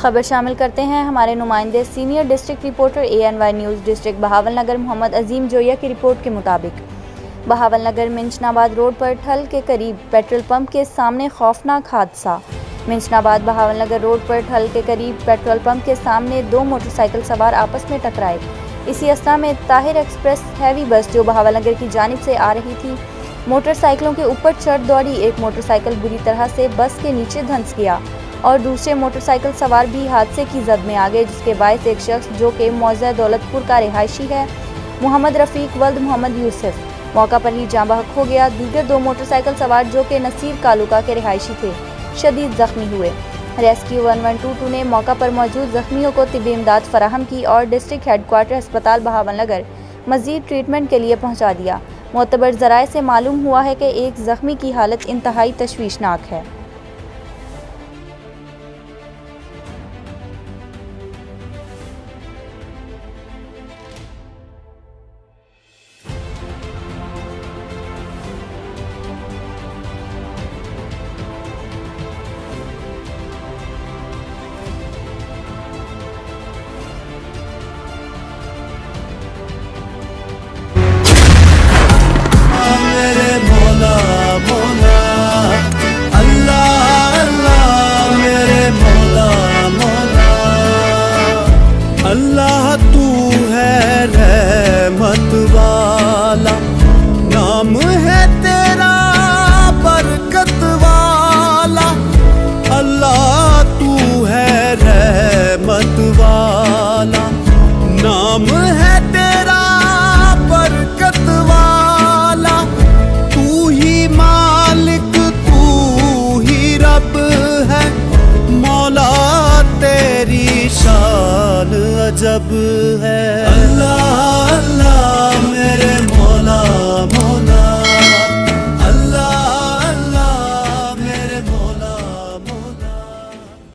खबर शामिल करते हैं हमारे नुमाइंदे senior district reporter ANY news district Bahawalnagar Mohammad Azeem Joya की रिपोर्ट के मुताबिक बहावलनगर मिंचनाबाद रोड पर ठल के करीब पेट्रोल पंप के सामने खौफनाक हादसा। मिंचनाबाद बहावलनगर रोड पर ठल के करीब पेट्रोल पंप के सामने दो मोटरसाइकिल सवार आपस में टकराए। इसी अवस्था में ताहिर एक्सप्रेस हैवी बस जो बहावलनगर की जानिब से आ रही थी, मोटरसाइकिलों के ऊपर चढ़ दौड़ी। एक मोटरसाइकिल बुरी तरह से बस के नीचे धंस गया और दूसरे मोटरसाइकिल सवार भी हादसे की जद में आ गए, जिसके बायस एक शख्स जो कि मौजा दौलतपुर का रिहायशी है, मोहम्मद रफ़ीक वल्द मोहम्मद यूसुफ, मौका पर ही जाँ बहक हो गया। दीगर दो मोटरसाइकिल सवार जो कि नसीर कालुका के रिहायशी थे, शदीद जख्मी हुए। रेस्क्यू 112 ने मौका पर मौजूद जख्मियों को तिब्बी इमदाद फराहम की और डिस्ट्रिक्ट हेडक्वार्टर अस्पताल बहावलनगर मजीद ट्रीटमेंट के लिए पहुँचा दिया। मोतबर ज़राए से मालूम हुआ है कि एक जख्मी की हालत इंतहाई तशवीशनाक है। अल्लाह तू है रहमत वाला, नाम है तेरा बरकत वाला। अल्लाह तू है रहमत वाला, नाम है तेरा बरकत वाला। तू ही मालिक तू ही रब है, मौला तेरी शान अजब है।